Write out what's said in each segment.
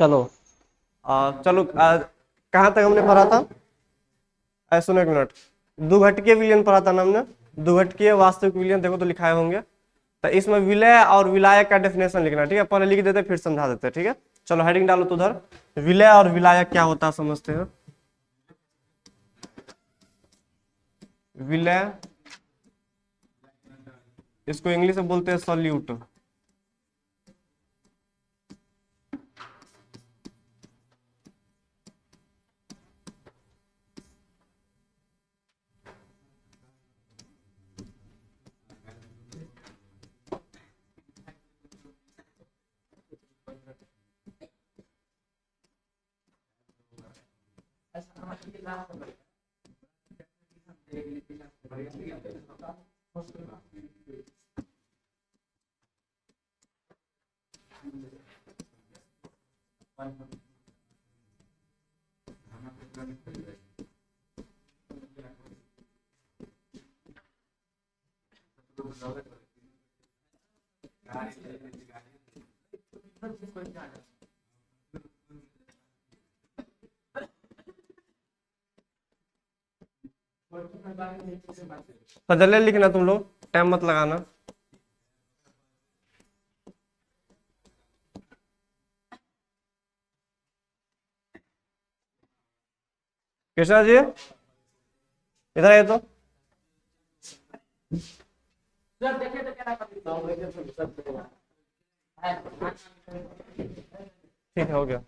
चलो चलो कहाँ तक हमने पढ़ा था? सुनो एक मिनट। दुघटकीय विलयन पढ़ा था ना हमने। दुघटकीय वास्तविक विलयन देखो तो लिखाए होंगे। तो इसमें विलय और विलायक का डेफिनेशन लिखना, ठीक है? पहले लिख देते फिर समझा देते, ठीक है? चलो हेडिंग डालो तो उधर। विलय और विलायक क्या होता है समझते हैं। विलय, इसको इंग्लिश में बोलते हैं सॉल्यूट। तो जल्दी लिखना तुम लोग, टाइम मत लगाना। कृष्णा जी इधर आइए तो। ठीक है, हो गया।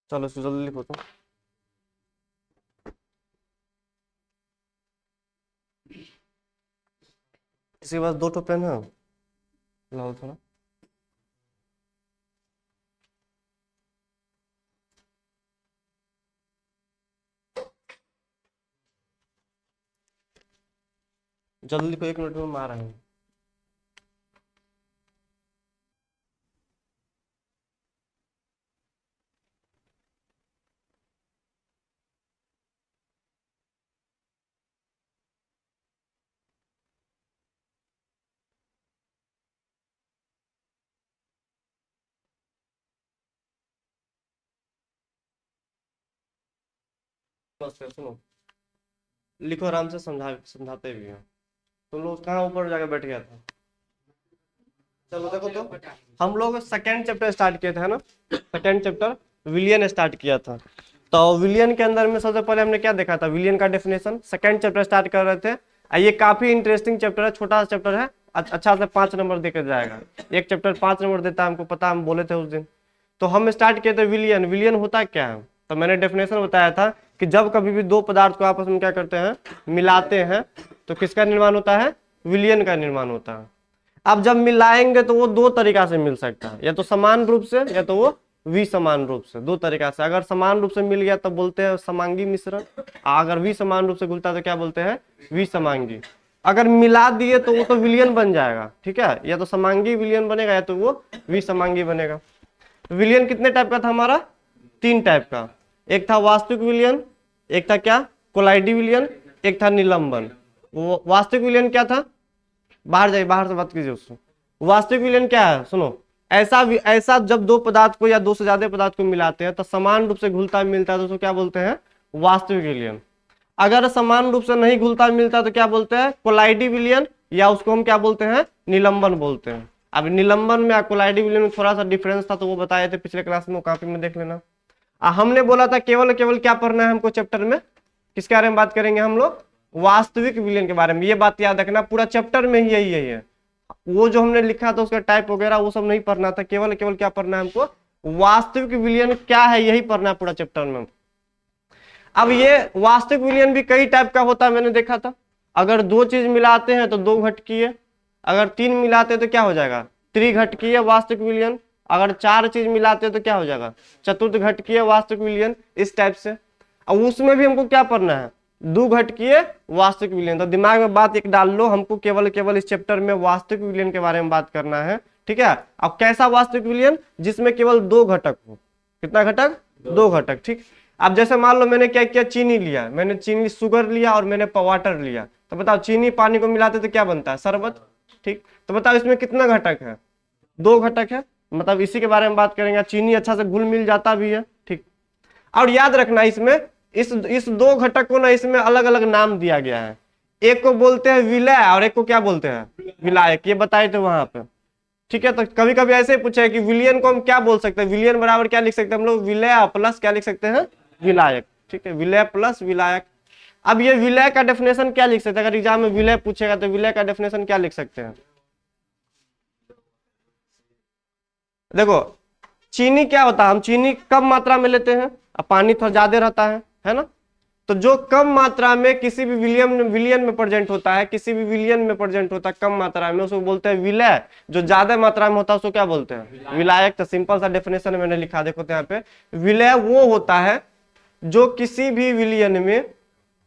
चलो इसको जल्दी लिखो तो। इसके पास दो ठो पेन है, लाओ थोड़ा। जल्दी लिखो, 1 मिनट में मार रहे हैं। बस फिर सुनो, लिखो आराम से, समझाते भी हैं। तुम लोग कहाँ ऊपर जाके बैठ गया था? चलो देखो तो, हम लोग सेकेंड चैप्टर स्टार्ट किए थे, है ना? सेकेंड चैप्टर विलियन स्टार्ट किया था। तो विलियन के अंदर में सबसे पहले हमने क्या देखा था? विलियन का डेफिनेशन। सेकेंड चैप्टर स्टार्ट कर रहे थे। ये काफी इंटरेस्टिंग चैप्टर है, छोटा सा चैप्टर है, अच्छा से 5 नंबर देकर जाएगा। एक चैप्टर 5 नंबर देता है, हमको पता, हम बोले थे उस दिन। तो हम स्टार्ट किए थे विलियन। विलियन होता क्या है? तो मैंने डेफिनेशन बताया था कि जब कभी भी दो पदार्थ को आपस में क्या करते हैं, मिलाते हैं, तो किसका निर्माण होता है? विलियन का निर्माण होता है। अब जब मिलाएंगे तो वो दो तरीका से मिल सकता है, या तो समान रूप से, या तो वो विसमान रूप से। दो तरीका से, अगर समान रूप से मिल गया तो बोलते हैं समांगी मिश्रण, अगर विसमान रूप से घुलता है तो क्या बोलते हैं? विसमांगी। अगर मिला दिए तो वो तो विलियन बन जाएगा, ठीक है, या तो समांगी विलियन बनेगा, या तो वो विसमांगी बनेगा। विलियन कितने टाइप का था हमारा? 3 टाइप का। एक था वास्तविक विलियन, एक था क्या? कोलाइडी विलियन, एक था निलंबन। वो वास्तविक विलियन क्या था? बाहर जाइए, बाहर से बात कीजिए उससे। वास्तविक विलयन क्या है? सुनो, ऐसा जब दो पदार्थ को या दो से ज्यादा पदार्थ को मिलाते हैं तो समान रूप से घुलता मिलता है तो उसको क्या बोलते हैं? वास्तविक विलयन। अगर समान रूप से नहीं घुलता मिलता तो क्या बोलते हैं? कोलाइडी विलयन, या उसको हम क्या बोलते हैं? निलंबन बोलते हैं। अब निलंबन में कोलाइडी विलयन में थोड़ा सा डिफरेंस था, तो वो बताए थे पिछले क्लास में, कॉपी में देख लेना। हमने बोला था केवल केवल क्या पढ़ना है हमको चैप्टर में? किसके बारे में बात करेंगे हम लोग? वास्तविक विलयन के बारे में। ये बात याद रखना, पूरा चैप्टर में ही यही है। वो जो हमने लिखा था उसका टाइप वगैरह वो सब नहीं पढ़ना था, केवल केवल क्या पढ़ना है हमको? वास्तविक विलयन क्या है, यही पढ़ना है पूरा चैप्टर में। अब ये वास्तविक विलयन भी कई टाइप का होता है, मैंने देखा था। अगर दो चीज मिलाते हैं तो दो घटकीय, अगर तीन मिलाते हैं तो क्या हो जाएगा? त्रिघटकीय वास्तविक विलयन। अगर चार चीज मिलाते हैं तो क्या हो जाएगा? चतुर्थ घटकीय वास्तविक विलयन। इस टाइप से। अब उसमें भी हमको क्या पढ़ना है? दो घटकीय वास्तविक विलयन। तो दिमाग में बात एक डाल लो, हमको केवल केवल इस चैप्टर में वास्तविक विलयन के बारे में बात करना है, ठीक है। अब कैसा वास्तविक विलयन? जिसमें केवल दो घटक हो। कितना घटक? दो घटक, ठीक। अब जैसे मान लो मैंने क्या किया, चीनी लिया, मैंने चीनी शुगर लिया और मैंने वाटर लिया, तो बताओ चीनी पानी को मिलाते तो क्या बनता है? शरबत, ठीक। तो बताओ इसमें कितना घटक है? दो घटक है। मतलब इसी के बारे में बात करेंगे। चीनी अच्छा से घुल मिल जाता भी है, ठीक। और याद रखना इसमें इस दो घटक को ना इसमें अलग अलग नाम दिया गया है। एक को बोलते हैं विलय और एक को क्या बोलते हैं? विलायक। ये बताए थे वहां पे, ठीक है। तो कभी कभी ऐसे पूछे कि विलियन को हम क्या बोल सकते हैं? विलियन बराबर क्या लिख सकते हैं हम लोग? विलय प्लस क्या लिख सकते हैं? विलायक, ठीक है। विलय प्लस विलायक। अब ये विलय का डेफिनेशन क्या लिख सकते हैं? अगर एग्जाम में विलय पूछेगा तो विलय का डेफिनेशन क्या लिख सकते हैं? देखो, चीनी क्या होता है? हम चीनी कम मात्रा में लेते हैं, अब पानी थोड़ा ज्यादा रहता है ना। तो जो कम मात्रा में किसी भी विलियन में प्रेजेंट होता है, किसी भी विलियन में प्रेजेंट होता है कम मात्रा में, उसको बोलते हैं विलय। जो ज्यादा मात्रा में होता है उसको क्या बोलते हैं? विलायक। तो सिंपल सा डेफिनेशन मैंने लिखा, देखो तो यहाँ पे, विलय वो होता है जो किसी भी विलियन में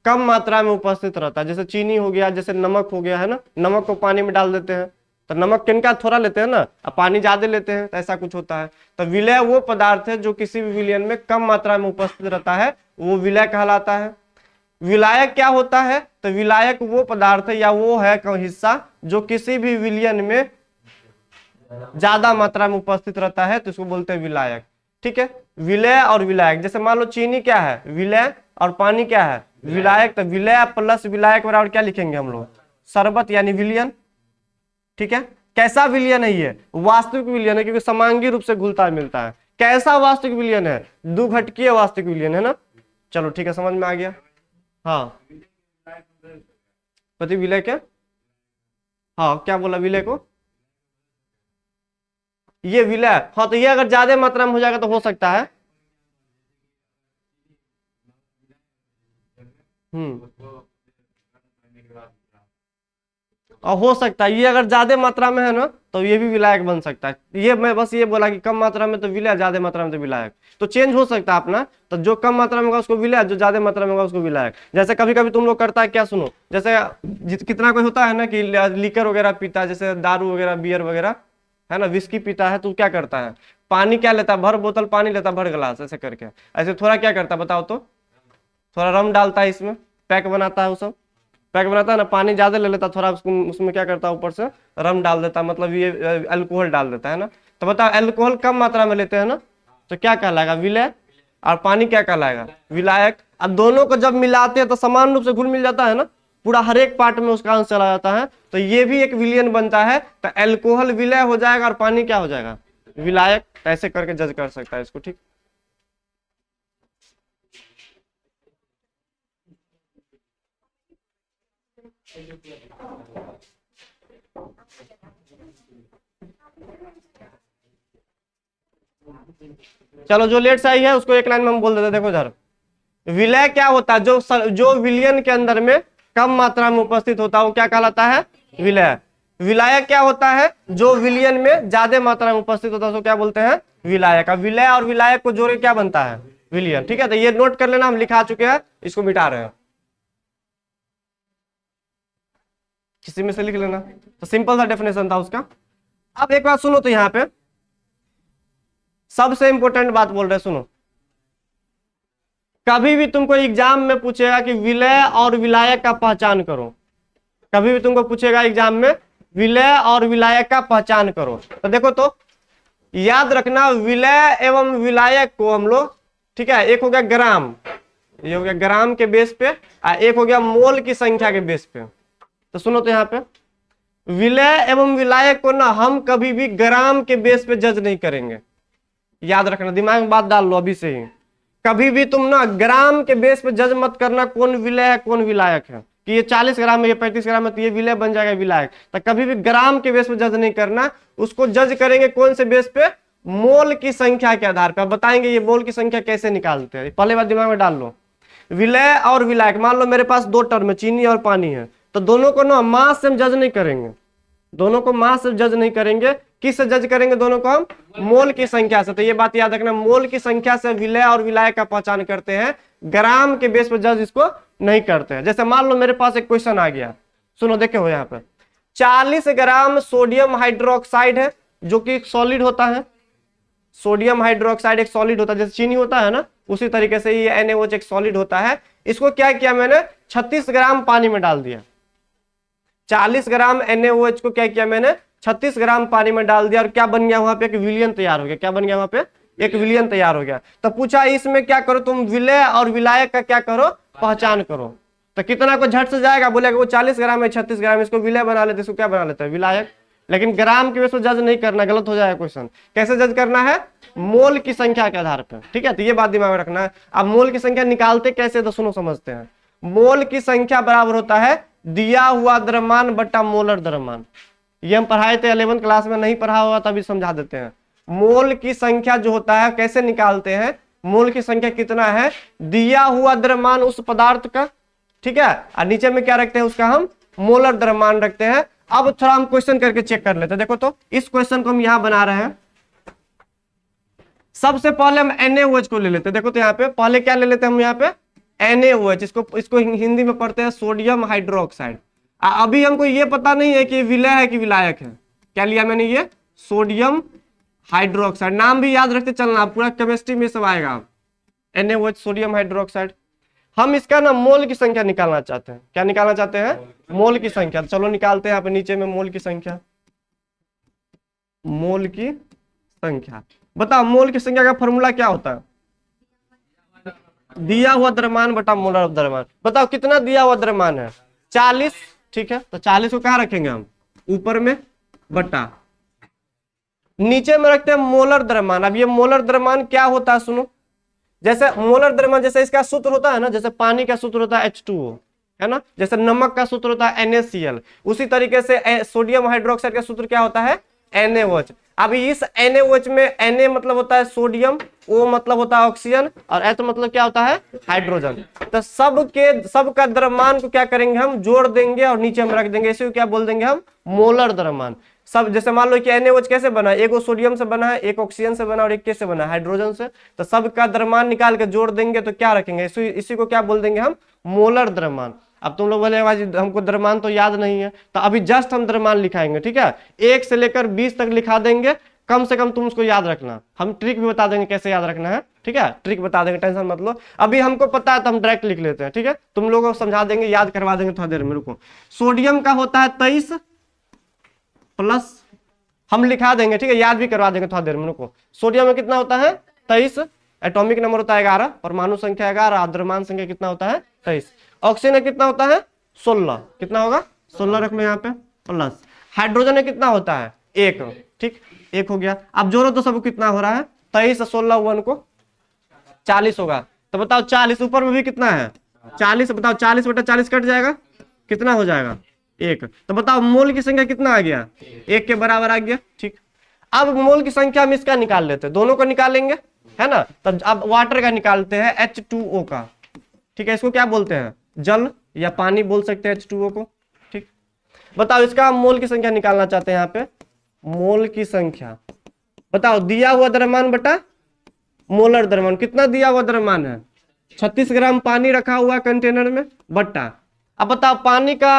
कम मात्रा में उपस्थित रहता है। जैसे चीनी हो गया, जैसे नमक हो गया, है ना। नमक को पानी में डाल देते हैं तो नमक किनका थोड़ा लेते हैं ना, अब पानी ज्यादा लेते हैं, तो ऐसा कुछ होता है। तो विलय वो पदार्थ है जो किसी भी विलयन में कम मात्रा में उपस्थित रहता है, वो विलय कहलाता है। विलायक क्या होता है? तो विलायक वो पदार्थ है या वो है हिस्सा जो किसी भी विलयन में ज्यादा मात्रा में उपस्थित रहता है, तो इसको बोलते हैं विलायक, ठीक है। विलय और विलायक, जैसे मान लो चीनी क्या है? विलय, और पानी क्या है? विलायक। तो विलय प्लस विलायक बराबर क्या लिखेंगे हम लोग? शरबत, यानी विलयन, ठीक है। कैसा विलयन है ये? वास्तविक विलयन है, क्योंकि समांगी रूप से घुलता मिलता है। कैसा वास्तविक विलयन है? द्विघटकीय वास्तविक विलयन, है ना। चलो ठीक है, समझ में आ गया। हाँ, पति विलय क्या? हाँ, क्या बोला विलय को? ये विलय, हाँ। तो ये अगर ज्यादा मात्रा में हो जाएगा तो हो सकता है और हो सकता है ये अगर ज्यादा मात्रा में है ना तो ये भी विलायक बन सकता है। ये मैं बस ये बोला कि कम मात्रा में तो विलय, ज्यादा मात्रा में तो विलायक, तो चेंज हो सकता है अपना। तो जो कम मात्रा में होगा उसको विलय, जो ज्यादा मात्रा में होगा उसको विलायक। जैसे कभी कभी तुम लोग करता है क्या, सुनो, जैसे कितना कोई होता है ना कि लीकर वगैरह पीता है, जैसे दारू वगैरह, बियर वगैरह है ना, विस्की पीता है, तो क्या करता है, पानी क्या लेता है, भर बोतल पानी लेता है, भर गिलास ऐसे करके। ऐसे थोड़ा क्या करता है बताओ तो, थोड़ा रम डालता है इसमें, पैक बनाता है, वो सब पैक बनाता है ना, पानी ज्यादा ले लेता थोड़ा, उसमें क्या करता है ऊपर से रम डाल देता है, मतलब ये अल्कोहल डाल देता है ना। तो बताओ अल्कोहल कम मात्रा में लेते हैं ना, तो क्या कहलाएगा, विलय, और पानी क्या कहलाएगा, विलायक। अब दोनों को जब मिलाते हैं तो समान रूप से घुल मिल जाता है ना, पूरा हर एक पार्ट में उसका अंश चला जाता है, तो ये भी एक विलयन बनता है। तो अल्कोहल विलय हो जाएगा और पानी क्या हो जाएगा, विलायक। ऐसे करके जज कर सकता है इसको, ठीक। चलो जो लेट से आई है उसको एक लाइन में हम बोल देते, देखो इधर, विलय क्या होता है, जो विलयन के अंदर में कम मात्रा में उपस्थित होता है वो क्या कहलाता है, विलय। विलायक क्या होता है, जो विलयन में ज्यादा मात्रा में उपस्थित होता है उसको क्या बोलते हैं, विलायक। अब विलय और विलायक को जोड़े क्या बनता है, विलयन, ठीक है। तो ये नोट कर लेना, हम लिखा चुके हैं, इसको मिटा रहे हैं, किसी में से लिख लेना। तो सिंपल सा डेफिनेशन था उसका। अब एक बात सुनो, तो यहाँ पे सबसे इंपॉर्टेंट बात बोल रहे, सुनो, कभी भी तुमको एग्जाम में पूछेगा कि विलय और विलायक का पहचान करो, कभी भी तुमको पूछेगा एग्जाम में विलय और विलायक का पहचान करो, तो देखो तो याद रखना, विलय एवं विलायक को हम लोग, ठीक है, एक हो गया ग्राम, ये हो गया ग्राम के बेस पे, और एक हो गया मोल की संख्या के बेस पे। तो सुनो तो यहाँ पे विलय एवं विलायक को ना हम कभी भी ग्राम के बेस पे जज नहीं करेंगे, याद रखना, दिमाग में बात डाल लो अभी से ही। कभी भी तुम ना ग्राम के बेस पे जज मत करना कौन विलय है कौन विलायक है, कि ये 40 ग्राम है, ये 35 ग्राम है, तो ये विलय बन जाएगा विलायक। तो कभी भी ग्राम के बेस पे जज नहीं करना, उसको जज करेंगे कौन से बेस पे, मोल की संख्या के आधार पर। बताएंगे ये मोल की संख्या कैसे निकालते हैं, पहले बात दिमाग में डाल लो। विलय और विलायक, मान लो मेरे पास दो टर्म है, चीनी और पानी है, तो दोनों को ना मास से हम जज नहीं करेंगे, दोनों को मास से जज नहीं करेंगे, किससे जज करेंगे, दोनों को हम मोल की संख्या से। तो ये बात याद रखना, मोल की संख्या से विलय और विलायक का पहचान करते हैं, ग्राम के बेस पर जज इसको नहीं करते हैं। जैसे मान लो मेरे पास एक क्वेश्चन आ गया, सुनो देखे हो यहाँ पे 40 ग्राम सोडियम हाइड्रोक्साइड है, जो कि सॉलिड होता है, सोडियम हाइड्रोक्साइड एक सॉलिड होता है, जैसे चीनी होता है ना, उसी तरीके से ये NaOH एक सॉलिड होता है। इसको क्या किया मैंने, 36 ग्राम पानी में डाल दिया, 40 ग्राम NaOH को क्या किया मैंने, 36 ग्राम पानी में डाल दिया, और क्या बन गया वहां पे, एक विलयन तैयार हो गया। क्या बन गया वहां पे, एक विलयन तैयार हो गया। तो पूछा इसमें क्या करो तुम, विलय और विलायक का क्या करो, पहचान करो। तो कितना को झट से जाएगा, बोलेगा वो 40 ग्राम है, 36 ग्राम, इसको विलय बना लेते, इसको क्या बना लेते हैं, विलायक। लेकिन ग्राम के बेस पर जज नहीं करना, गलत हो जाएगा क्वेश्चन। कैसे जज करना है, मोल की संख्या के आधार पर, ठीक है। तो ये बात दिमाग में रखना है। अब मोल की संख्या निकालते कैसे, तो सुनो समझते हैं। मोल की संख्या बराबर होता है दिया हुआ द्रव्यमान बट्टा मोलर द्रव्यमान। ये हम पढ़ाए थे 11th क्लास में, नहीं पढ़ा होगा तभी समझा देते हैं। मोल की संख्या जो होता है कैसे निकालते हैं, मोल की संख्या कितना है, दिया हुआ द्रव्यमान उस पदार्थ का, ठीक है, और नीचे में क्या रखते हैं, उसका हम मोलर द्रव्यमान रखते हैं। अब थोड़ा हम क्वेश्चन करके चेक कर लेते हैं। देखो तो इस क्वेश्चन को हम यहां बना रहे हैं। सबसे पहले हम NaOH को ले लेते हैं। देखो तो यहाँ पे पहले क्या ले लेते हैं हम, यहाँ पे NaOH, इसको हिंदी में पढ़ते हैं सोडियम हाइड्रोक्साइड। अभी हमको ये पता नहीं है कि विलय है कि विलायक है। क्या लिया मैंने, ये सोडियम हाइड्रोक्साइड, नाम भी याद रखते चलना, पूरा केमिस्ट्री में सब आएगा। NaOH sodium hydroxide. हम इसका ना मोल की संख्या निकालना चाहते हैं। क्या निकालना चाहते हैं, मोल की संख्या। चलो निकालते हैं, यहाँ पे नीचे में मोल की संख्या, मोल की संख्या। बताओ मोल की संख्या का फॉर्मूला क्या होता है, दिया हुआ द्रव्यमान बटा मोलर द्रव्यमान। बताओ कितना दिया हुआ द्रव्यमान है, 40, ठीक है। तो 40 को कहाँ रखेंगे हम, ऊपर में, बटा नीचे में रखते हैं मोलर द्रव्यमान। अब ये मोलर द्रव्यमान क्या होता है, सुनो, जैसे मोलर द्रव्यमान, जैसे इसका सूत्र होता है ना, जैसे पानी का सूत्र होता है H2O, है ना, जैसे नमक का सूत्र होता है NaCl, उसी तरीके से सोडियम हाइड्रोक्साइड का सूत्र क्या होता है NaOH। अभी इस NaOH में Na मतलब होता है सोडियम, O मतलब होता है ऑक्सीजन और H मतलब क्या होता है हाइड्रोजन। तो सबका द्रव्यमान को क्या करेंगे हम जोड़ देंगे और नीचे हम रख देंगे, इसे क्या बोल देंगे हम मोलर द्रव्यमान। सब जैसे मान लो कि NaOH कैसे बना है, एक वो सोडियम से बना है, एक ऑक्सीजन से बना है और एक कैसे बना है हाइड्रोजन से। तो सबका द्रव्यमान निकाल के जोड़ देंगे तो क्या रखेंगे, इसी को क्या बोल देंगे हम मोलर द्रव्यमान। अब तुम लोग बोले भाई हमको द्रव्यमान तो याद नहीं है, तो अभी जस्ट हम द्रव्यमान लिखाएंगे, ठीक है। 1 से लेकर 20 तक लिखा देंगे, कम से कम तुम उसको याद रखना। हम ट्रिक भी बता देंगे कैसे याद रखना है, ठीक है, ट्रिक बता देंगे, टेंशन मत लो। अभी हमको पता है तो हम डायरेक्ट लिख लेते हैं, ठीक है, तुम लोगों को समझा देंगे, याद करवा देंगे थोड़ा देर में, रुको। सोडियम का होता है 23 प्लस, हम लिखा देंगे, ठीक है, याद भी करवा देंगे थोड़ा देर में, रुको। सोडियम में कितना होता है 23, एटॉमिक नंबर होता है 11, परमाणु संख्या 11, द्रव्यमान संख्या कितना होता है 23। ऑक्सीजन में कितना होता है 16, कितना होगा 16 रख लो यहाँ पे प्लस। हाइड्रोजन में कितना होता है 1, ठीक, 1 हो गया। अब जोड़ो तो सब कितना हो रहा है 23 16 1 को 40 होगा। तो बताओ 40 ऊपर में भी कितना है 40, बताओ 40 बटा 40 कट जाएगा, कितना हो जाएगा 1। तो बताओ मोल की संख्या कितना आ गया 1 के बराबर आ गया, ठीक। अब मोल की संख्या हम इसका निकाल लेते हैं, दोनों को निकालेंगे, है ना। तब अब वाटर का निकालते हैं H2O का, ठीक है, इसको क्या बोलते हैं जल या पानी बोल सकते हैं H2O को, ठीक। बताओ इसका हम मोल की संख्या निकालना चाहते हैं, यहाँ पे मोल की संख्या बताओ, दिया हुआ द्रव्यमान बटा मोलर द्रव्यमान, कितना दिया हुआ द्रव्यमान है 36 ग्राम पानी रखा हुआ कंटेनर में बट्टा। अब बताओ पानी का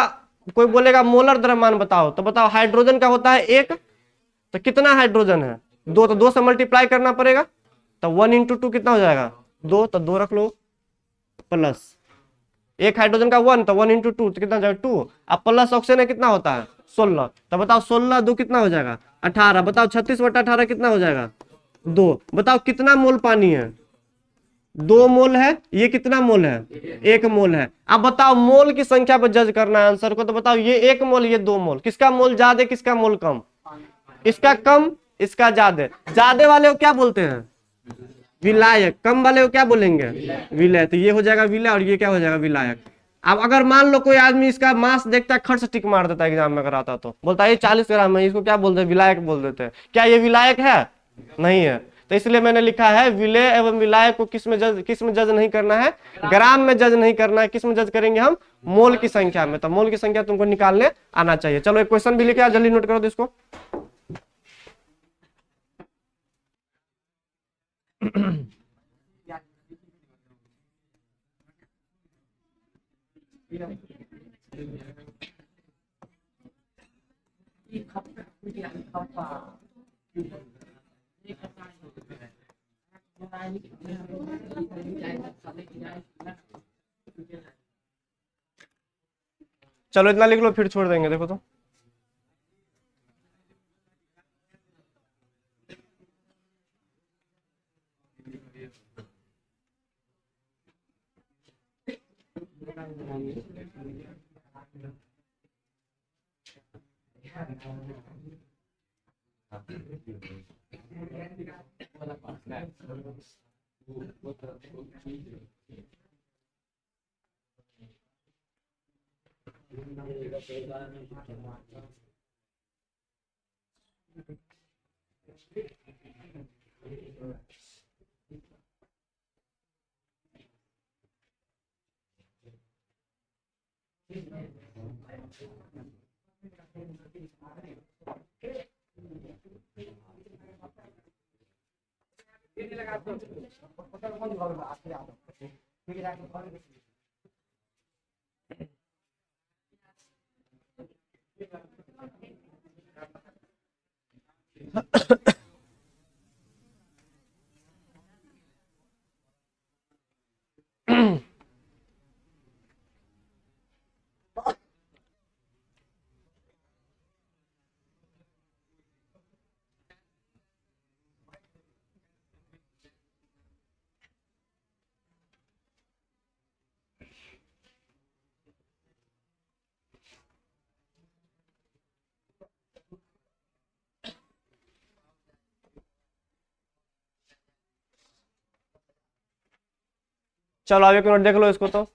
कोई बोलेगा मोलर द्रव्यमान बताओ, तो बताओ हाइड्रोजन का होता है 1, तो कितना हाइड्रोजन है 2, तो 2 से मल्टीप्लाई करना पड़ेगा, तो 1 इंटू 2 कितना हो जाएगा 2, तो 2 रख लो प्लस, एक हाइड्रोजन का 1 तो 1 इंटू 2 तो कितना हो जाएगा 2। अब प्लस ऑक्सीजन कितना होता है 16, तो बताओ 16 2 कितना हो जाएगा 18। बताओ 36 बटा 18 कितना हो जाएगा 2। बताओ कितना मोल पानी है 2 मोल है, ये कितना मोल है 1 मोल है। अब बताओ मोल की संख्या पर जज करना है आंसर को, तो बताओ ये 1 मोल ये 2 मोल, किसका मोल ज्यादा किसका मोल कम, इसका कम इसका ज्यादा। ज्यादा वाले को क्या बोलते हैं विलायक, कम वाले को क्या बोलेंगे विलय। तो ये हो जाएगा विलय और ये क्या हो जाएगा विलायक। अब अगर मान लो कोई आदमी इसका मास देखता है खट से टिक मार देता है एग्जाम में अगर आता तो बोलता है ये 40 ग्राम है, इसको क्या बोलते हैं विलायक बोल देते हैं। क्या ये विलायक है नहीं है, तो इसलिए मैंने लिखा है विलय एवं विलायक को किस में जज नहीं करना है, ग्राम में जज नहीं करना है, किस में जज करेंगे हम मोल की संख्या में। तो मोल की संख्या तुमको निकालने आना चाहिए। चलो एक क्वेश्चन भी लिखे जल्दी नोट करो तो इसको। चलो इतना लिख लो फिर छोड़ देंगे, देखो तो चलो अब एक मिनट देख लो इसको तो।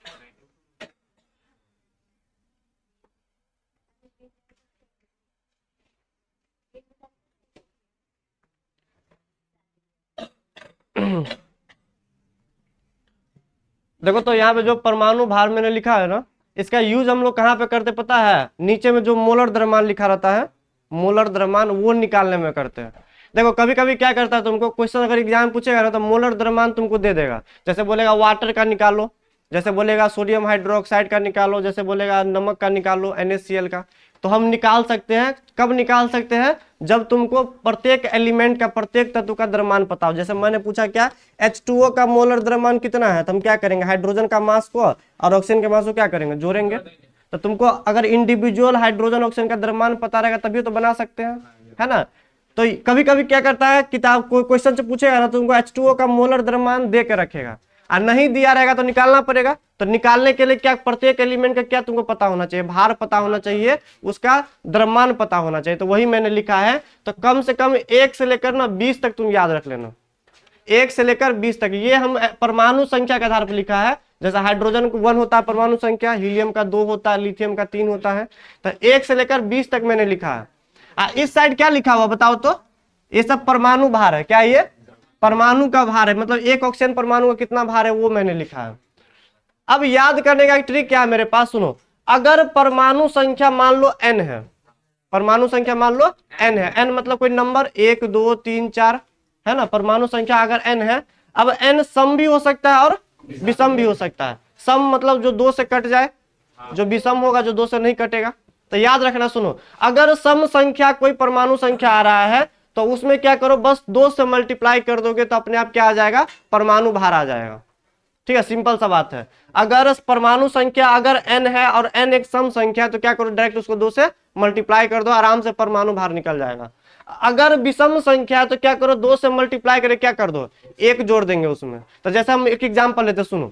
देखो तो यहाँ पे जो परमाणु भार मैंने लिखा है ना, इसका यूज हम लोग कहाँ पे करते पता है? नीचे में जो मोलर द्रव्यमान लिखा रहता है, मोलर द्रव्यमान वो निकालने में करते हैं। देखो कभी कभी क्या करता है, तुमको क्वेश्चन अगर एग्जाम पूछेगा ना तो मोलर द्रव्यमान तुमको दे देगा। जैसे बोलेगा वाटर का निकालो, जैसे बोलेगा सोडियम हाइड्रोक्साइड का निकालो, जैसे बोलेगा नमक का निकालो, NaCl का। तो हम निकाल सकते हैं, कब निकाल सकते हैं? जब तुमको प्रत्येक एलिमेंट का, प्रत्येक तत्व का द्रव्यमान पता हो। जैसे मैंने पूछा क्या, H2O का मोलर द्रव्यमान कितना है, तो हम क्या करेंगे, हाइड्रोजन का मास को और ऑक्सीजन के मास को क्या करेंगे, जोड़ेंगे। तो तुमको अगर इंडिविजुअल हाइड्रोजन ऑक्सीजन का द्रव्यमान पता रहेगा तभी तो बना सकते हैं, है ना। तो कभी कभी क्या करता है, किताब कोई क्वेश्चन से पूछेगा ना, तुमको H2O का मोलर द्रव्यमान दे के रखेगा, और नहीं दिया रहेगा तो निकालना पड़ेगा। तो निकालने के लिए क्या, प्रत्येक एलिमेंट का क्या तुमको पता होना चाहिए, भार पता होना चाहिए, उसका द्रव्यमान पता होना चाहिए। तो वही मैंने लिखा है। तो कम से कम 1 से लेकर ना 20 तक तुम याद रख लेना, 1 से लेकर 20 तक। ये हम परमाणु संख्या के आधार पर लिखा है। जैसा हाइड्रोजन को 1 होता है परमाणु संख्या, हीलियम का 2 होता है, लिथियम का 3 होता है। तो 1 से लेकर 20 तक मैंने लिखा है। इस साइड क्या लिखा हुआ बताओ तो? ये सब परमाणु भार है। क्या ये परमाणु का भार है, मतलब एक ऑक्सीजन परमाणु का कितना भार है वो मैंने लिखा है। अब याद करने का एक ट्रिक क्या है मेरे पास, सुनो। अगर परमाणु संख्या मान लो n है, परमाणु संख्या मान लो n है, n मतलब कोई नंबर 1 2 3 4 है ना। परमाणु संख्या अगर n है, अब n सम भी हो सकता है और विषम भी हो सकता है। सम मतलब जो 2 से कट जाए, जो विषम होगा जो 2 से नहीं कटेगा। तो याद रखना, सुनो, अगर सम संख्या कोई परमाणु संख्या आ रहा है तो उसमें क्या करो, बस 2 से मल्टीप्लाई कर दोगे तो अपने आप क्या आ जाएगा, परमाणु भार आ जाएगा। ठीक है, सिंपल सा बात है। अगर परमाणु संख्या अगर n है और n एक सम संख्या है तो क्या करो, डायरेक्ट उसको 2 से मल्टीप्लाई कर दो, आराम से परमाणु भार निकल जाएगा। अगर विषम संख्या है तो क्या करो, 2 से मल्टीप्लाई करके क्या कर दो, 1 जोड़ देंगे उसमें। तो जैसे हम एक एग्जाम्पल लेते, सुनो,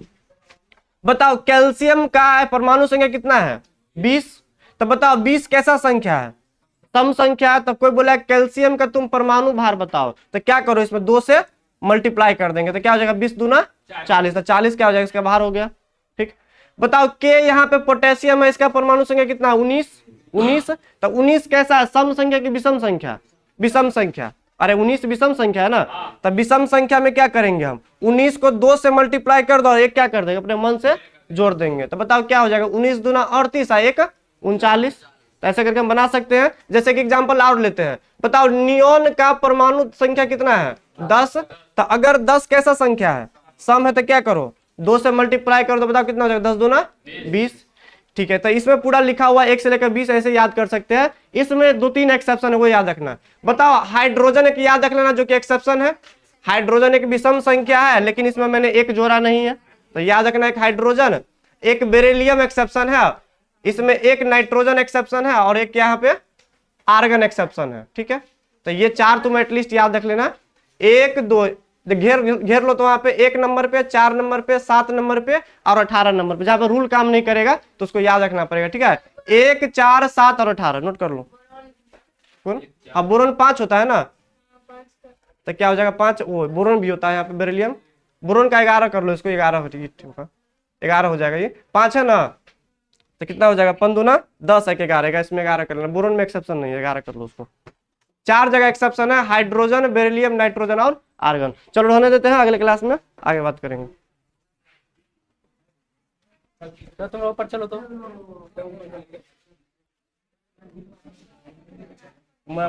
बताओ कैल्शियम का परमाणु संख्या कितना है, 20। तो बताओ 20 कैसा संख्या है, सम संख्या है। तब कोई बोला कैल्शियम का तुम परमाणु भार बताओ, तो क्या करो, इसमें 2 से मल्टीप्लाई कर देंगे तो क्या हो जाएगा, 20 दूना 40। तो 40 क्या हो जाएगा, इसका भार हो गया। ठीक, बताओ के यहाँ पे पोटेशियम है, इसका परमाणु संख्या कितना है, 19। तो 19 कैसा है, सम संख्या की विषम संख्या, विषम संख्या। अरे 19 विषम संख्या है ना। तो विषम संख्या में क्या करेंगे हम, 19 को 2 से मल्टीप्लाई कर दो और एक क्या कर देंगे, अपने मन से जोड़ देंगे। तो बताओ क्या हो जाएगा, 19 दूना 38 1 39। तो ऐसे करके हम बना सकते हैं। जैसे कि एग्जांपल और लेते हैं, बताओ नियोन का परमाणु संख्या कितना है, 10। तो अगर 10 कैसा संख्या है, सम है, तो क्या करो, 2 से मल्टीप्लाई कर दो, बताओ कितना हो जाएगा, 10 दूना 20। ठीक है, तो इसमें पूरा लिखा हुआ 1 से लेकर 20 ऐसे याद कर सकते हैं। इसमें 2-3 एक्सेप्शन है, वो याद रखना। बताओ हाइड्रोजन एक याद रख लेना, जो कि एक्सेप्शन है। हाइड्रोजन एक विषम संख्या है, लेकिन इसमें मैंने एक जोड़ा नहीं है, तो याद रखना, एक हाइड्रोजन, एक बेरिलियम एक्सेप्शन है, इसमें एक नाइट्रोजन एक्सेप्शन है और एक यहाँ पे आर्गन एक्सेप्शन है। ठीक है, तो ये 4 तुम एटलीस्ट याद रख लेना। 1 2 घेर लो, तो वहां पे 1 नंबर पे, 4 नंबर पे, 7 नंबर पे और 18 नंबर पे। जहां पर रूल काम नहीं करेगा तो उसको याद रखना पड़ेगा। ठीक है, 1 4 7 और 18 नोट कर लो। अब बोरोन 5 होता है ना, तो क्या हो जाएगा, 5 वो बोरोन भी होता है यहाँ पे, बेरिलियम। बोरोन का 11 कर लो, इसको 11 होगा, 11 हो जाएगा। ये 5 है ना, तो कितना हो जाएगा, 5 दूना 10 है, 11 का, इसमें 11 कर लेना। बोरोन में एक्सेप्शन नहीं है, 11 कर लो उसको। 4 जगह एक्सेप्शन है, हाइड्रोजन, बेरिलियम, नाइट्रोजन और आर्गन। चलो रहने देते हैं, अगले क्लास में आगे बात करेंगे। तो तुम ऊपर चलो तो मैं